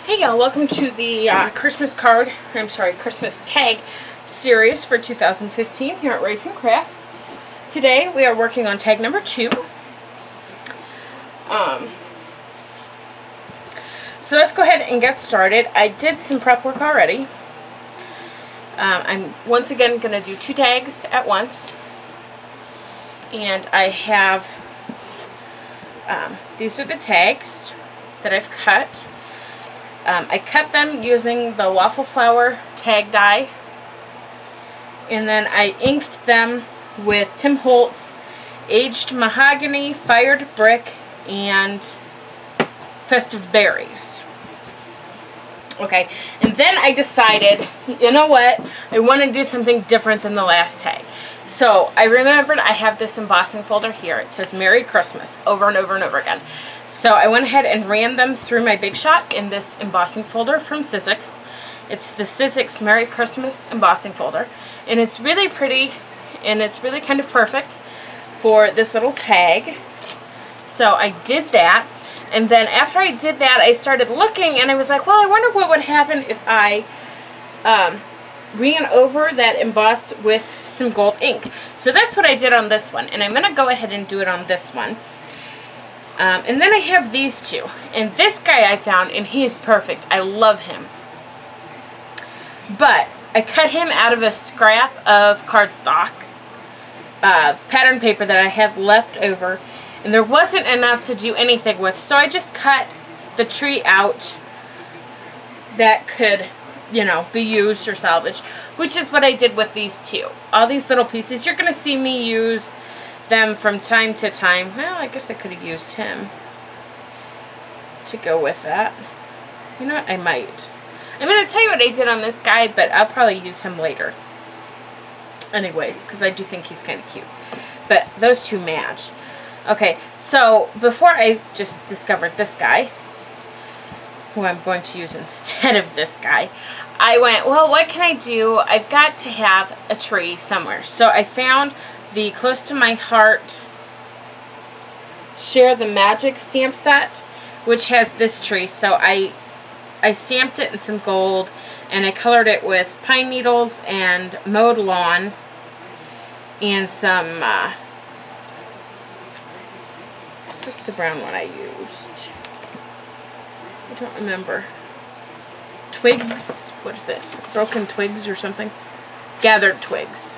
Hey y'all, welcome to the Christmas tag series for 2015 here at Racing Crafts. Today we are working on tag number 2. So let's go ahead and get started. I did some prep work already. I'm once again going to do 2 tags at once. And I have, these are the tags that I've cut. I cut them using the waffle flower tag die, and then I inked them with Tim Holtz Aged Mahogany, Fired Brick, and Festive Berries. Okay, and then I decided, you know what, I want to do something different than the last tag. So I remembered I have this embossing folder here. It says Merry Christmas over and over and over again. So I went ahead and ran them through my Big Shot in this embossing folder from Sizzix. It's the Sizzix Merry Christmas embossing folder. And it's really pretty, and it's really kind of perfect for this little tag. So I did that. And then after I did that, I started looking, and I was like, well, I wonder what would happen if I ran over that embossed with some gold ink. So that's what I did on this one, and I'm going to go ahead and do it on this one. And then I have these two, and this guy I found, and he is perfect. I love him. But I cut him out of a scrap of cardstock, pattern paper that I had left over, and there wasn't enough to do anything with, so I just cut the tree out that could, you know, be used or salvaged, which is what I did with these two. All these little pieces, you're going to see me use them from time to time. Well, I guess I could have used him to go with that. You know what? I might. I'm going to tell you what I did on this guy, but I'll probably use him later. Anyways, because I do think he's kind of cute. But those two match. Okay, so before I just discovered this guy, who I'm going to use instead of this guy, I went, well, what can I do? I've got to have a tree somewhere. So I found the Close to My Heart Share the Magic stamp set, which has this tree. So I stamped it in some gold, and I colored it with pine needles and mowed lawn and some, what's the brown one I used? I don't remember. Twigs? What is it? Broken twigs or something? Gathered twigs.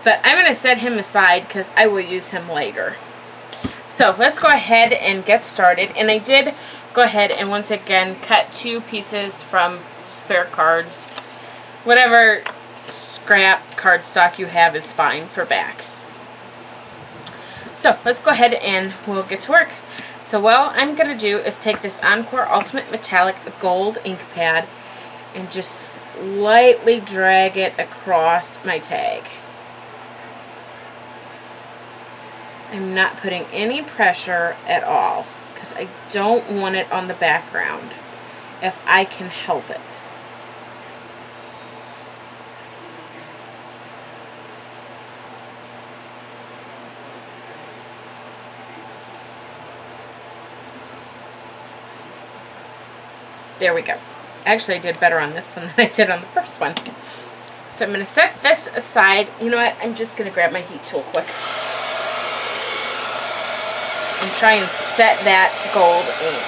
But I'm going to set him aside because I will use him later. So let's go ahead and get started. And I did go ahead and once again cut 2 pieces from spare cards. Whatever scrap cardstock you have is fine for backs. So let's go ahead and we'll get to work. So what I'm going to do is take this Encore Ultimate Metallic Gold ink pad and just lightly drag it across my tag. I'm not putting any pressure at all because I don't want it on the background if I can help it. There we go. Actually, I did better on this one than I did on the first one. So I'm going to set this aside. You know what? I'm just going to grab my heat tool quick and try and set that gold ink.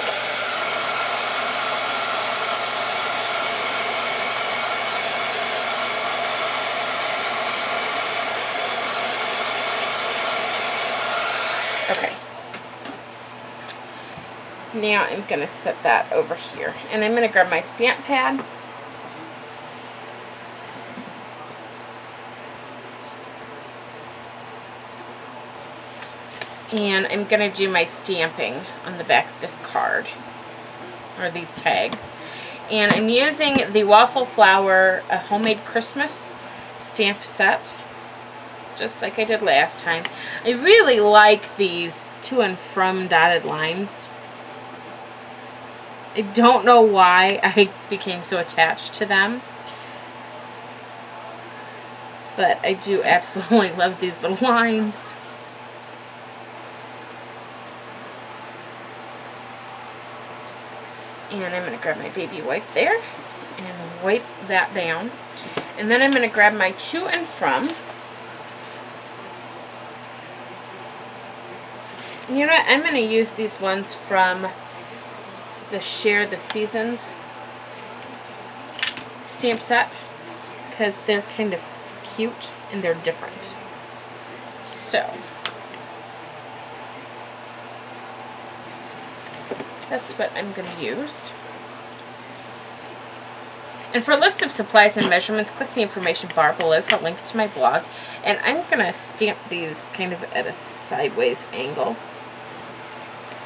Okay. Now I'm going to set that over here. And I'm going to grab my stamp pad. And I'm going to do my stamping on the back of this card. Or these tags. And I'm using the Waffle Flower Homemade Christmas stamp set. Just like I did last time. I really like these to and from dotted lines. I don't know why I became so attached to them. But I do absolutely love these little lines. And I'm going to grab my baby wipe there and wipe that down. And then I'm going to grab my to and from. And you know what? I'm going to use these ones from the Share the Seasons stamp set because they're kind of cute and they're different. So that's what I'm going to use. And for a list of supplies and measurements, click the information bar below for a link to my blog. And I'm going to stamp these kind of at a sideways angle.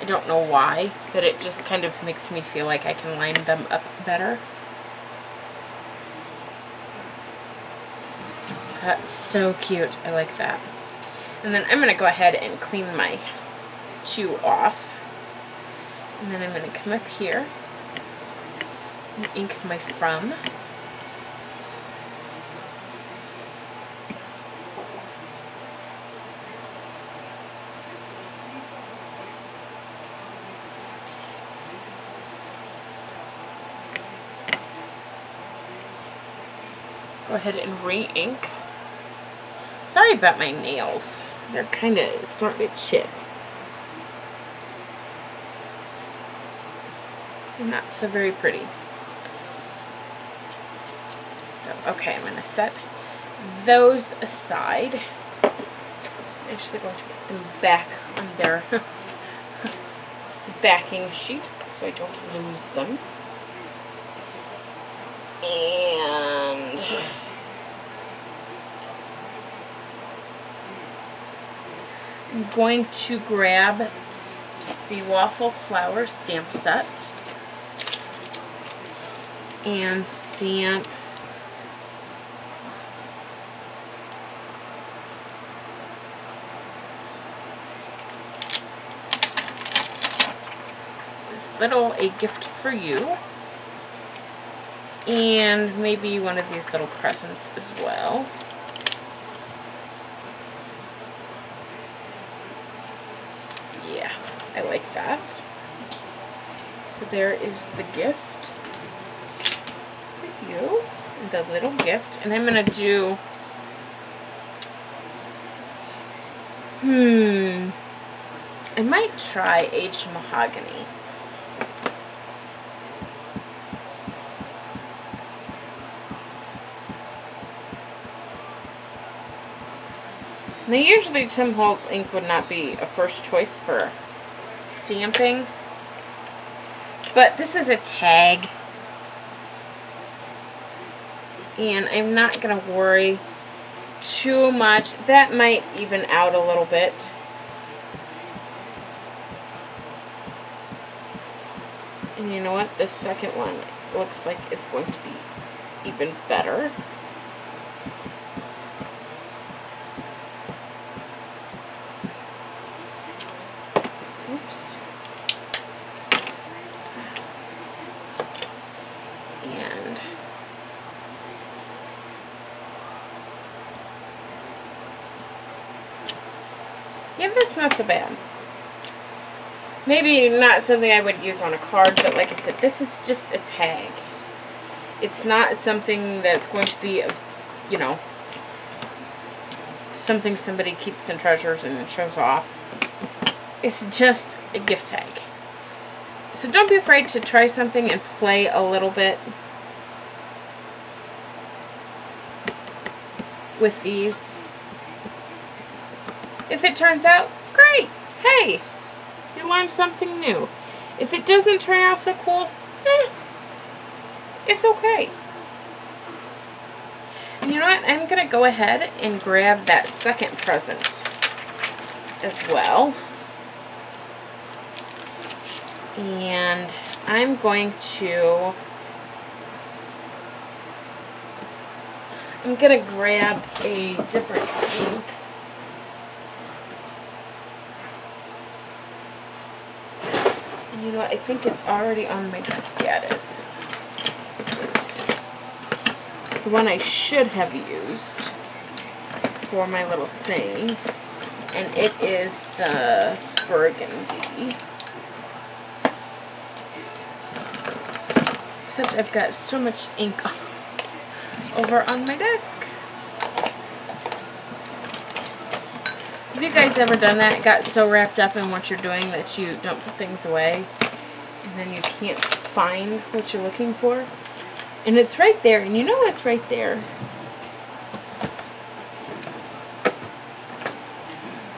I don't know why, but it just kind of makes me feel like I can line them up better. That's so cute. I like that. And then I'm going to go ahead and clean my to off. And then I'm going to come up here and ink my from. Go ahead and re-ink. Sorry about my nails. They're kind of starting to chip. Not so very pretty. So, okay, I'm going to set those aside. I'm actually going to put them back on their backing sheet so I don't lose them. And I'm going to grab the Waffle Flower stamp set and stamp this little A Gift for You, and maybe one of these little presents as well. Yeah, I like that. So there is the gift for you, the little gift. And I'm going to do, I might try Aged Mahogany. Now usually Tim Holtz ink would not be a first choice for stamping, but this is a tag, and I'm not going to worry too much. That might even out a little bit. And you know what? This second one looks like it's going to be even better. Oops. And yeah, that's not so bad. Maybe not something I would use on a card, but like I said, this is just a tag. It's not something that's going to be, you know, something somebody keeps and treasures and shows off. It's just a gift tag. So don't be afraid to try something and play a little bit with these. If it turns out, great. Hey, you learned something new. If it doesn't turn out so cool, it's okay. And you know what? I'm going to go ahead and grab that second present as well. And I'm going to grab a different ink. And you know what? I think it's already on my desk. Yeah, it is. It's the one I should have used for my little saying. And it is the Burgundy. except I've got so much ink over on my desk. Have you guys ever done that? Got so wrapped up in what you're doing that you don't put things away and then you can't find what you're looking for? And it's right there, and you know it's right there.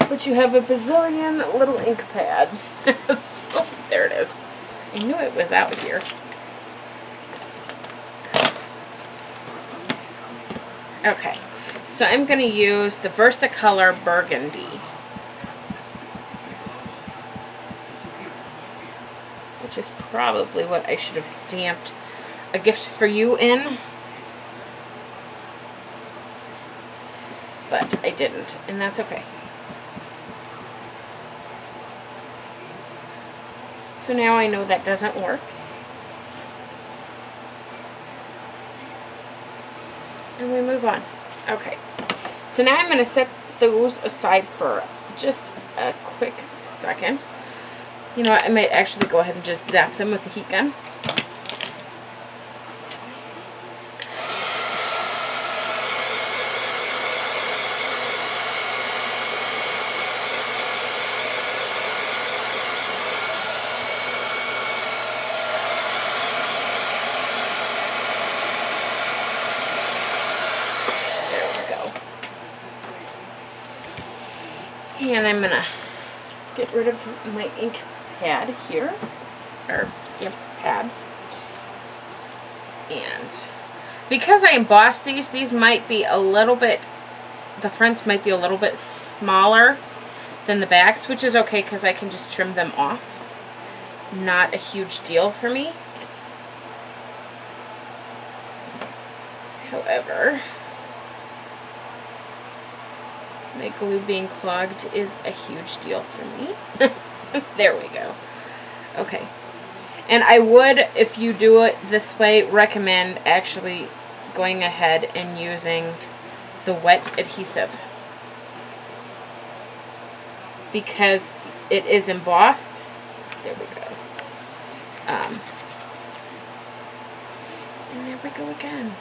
But you have a bazillion little ink pads. Oh, there it is. I knew it was out here. Okay, so I'm going to use the Versacolor Burgundy, which is probably what I should have stamped a gift for you in, but I didn't, and that's okay. So now I know that doesn't work. And we move on. Okay. So now I'm going to set those aside for just a quick second. You know what? I might actually go ahead and just zap them with a heat gun. And I'm going to get rid of my ink pad here, or stamp pad. And because I embossed these might be a little bit, the fronts might be a little bit smaller than the backs, which is okay because I can just trim them off. Not a huge deal for me. However, my glue being clogged is a huge deal for me. There we go. Okay. And I would, if you do it this way, recommend actually going ahead and using the wet adhesive, because it is embossed. There we go. And there we go again.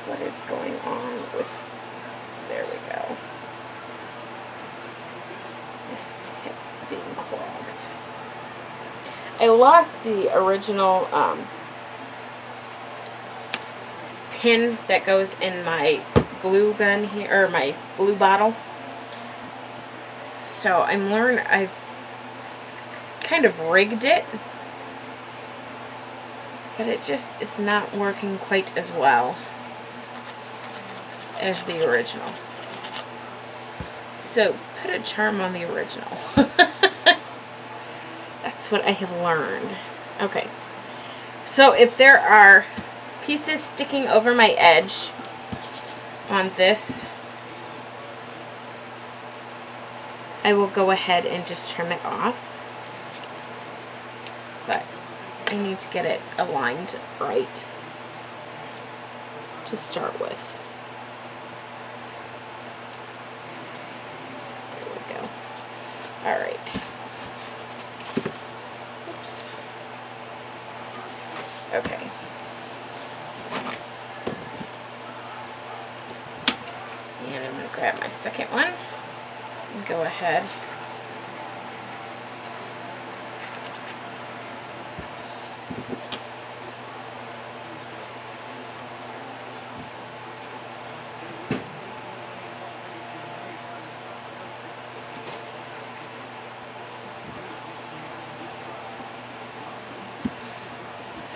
What is going on with, there we go, this tip being clogged. I lost the original pin that goes in my glue gun here, or my glue bottle. So I've kind of rigged it, but it just is not working quite as well as the original. So put a charm on the original. That's what I have learned. Okay. So if there are pieces sticking over my edge on this, I will go ahead and just trim it off. But I need to get it aligned right to start with. All right. Oops. Okay. And I'm going to grab my second one and go ahead .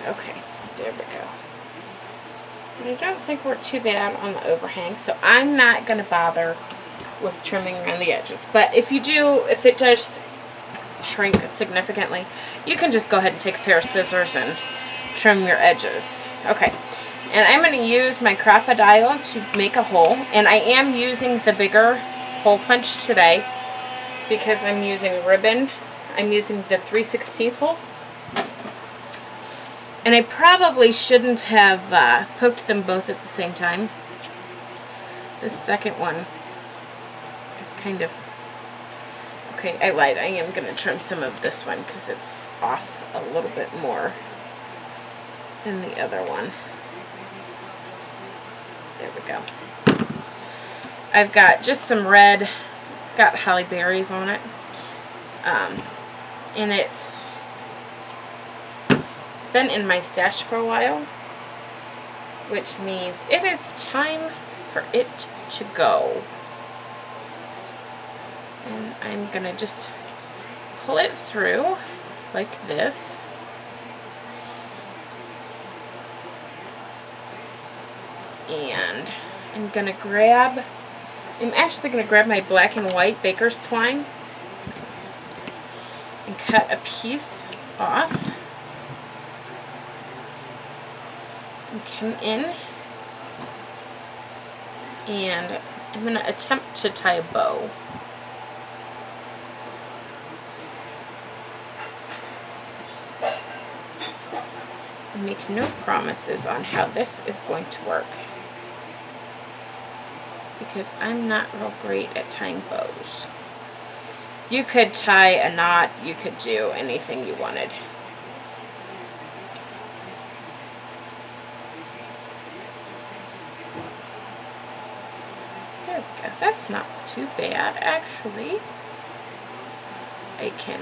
Okay, there we go. And I don't think we're too bad on the overhang, so I'm not going to bother with trimming around the edges. But if you do, if it does shrink significantly, you can just go ahead and take a pair of scissors and trim your edges. Okay, and I'm going to use my Crop-A-Dile to make a hole, and I am using the bigger hole punch today because I'm using ribbon. I'm using the 3/16 hole. And I probably shouldn't have poked them both at the same time. The second one is kind of Okay, I lied. I am going to trim some of this one because it's off a little bit more than the other one. There we go. I've got just some red. It's got holly berries on it. And it's been in my stash for a while, which means it is time for it to go. And I'm going to just pull it through like this. And I'm actually going to grab my black and white baker's twine and cut a piece off and come in, and I'm going to attempt to tie a bow. I make no promises on how this is going to work because I'm not real great at tying bows. You could tie a knot, you could do anything you wanted. There we go. That's not too bad, actually. I can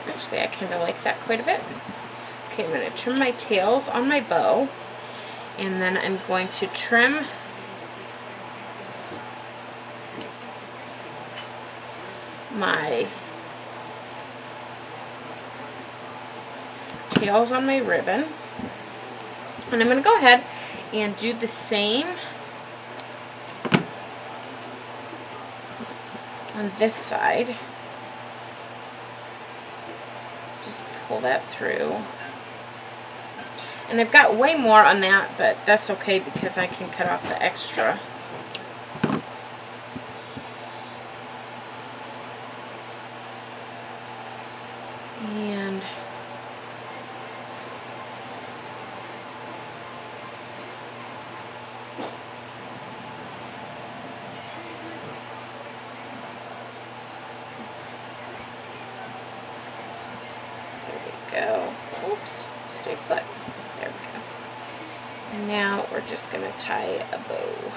actually, I kind of like that quite a bit. Okay, I'm going to trim my tails on my bow, and then I'm going to trim my tails on my ribbon. And I'm going to go ahead and do the same on this side. Just pull that through. And I've got way more on that, but that's okay because I can cut off the extra. And go. Oops, stay put. There we go. And now we're just going to tie a bow.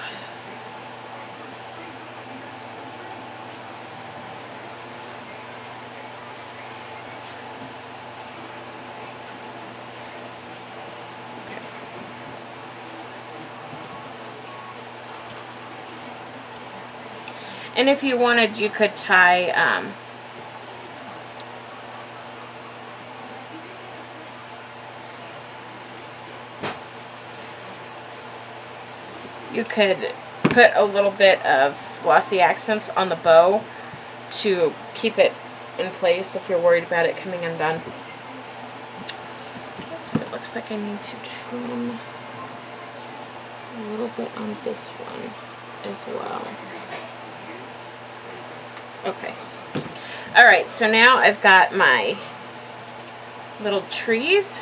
Okay. And if you wanted, you could tie you could put a little bit of glossy accents on the bow to keep it in place if you're worried about it coming undone. Oops, it looks like I need to trim a little bit on this one as well. Okay. Alright, so now I've got my little trees,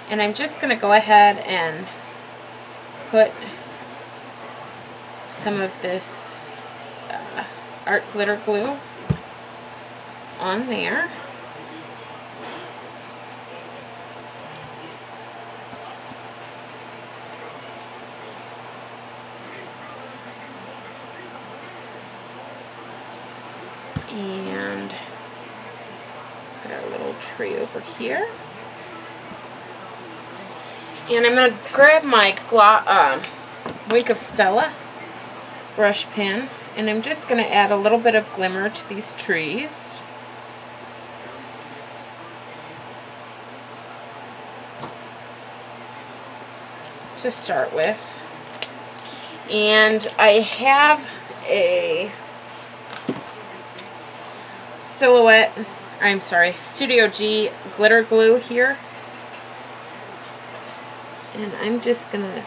and I'm just going to go ahead and put some of this art glitter glue on there. And put our little tree over here. And I'm going to grab my Wink of Stella brush pen, and I'm just going to add a little bit of glimmer to these trees. To start with. And I have a Studio G glitter glue here. And I'm just going to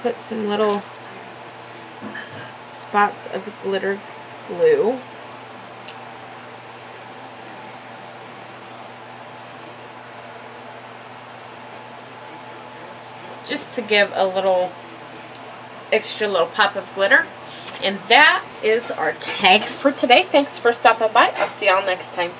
put some little spots of glitter glue just to give a little extra little pop of glitter. And that is our tag for today. Thanks for stopping by. I'll see y'all next time.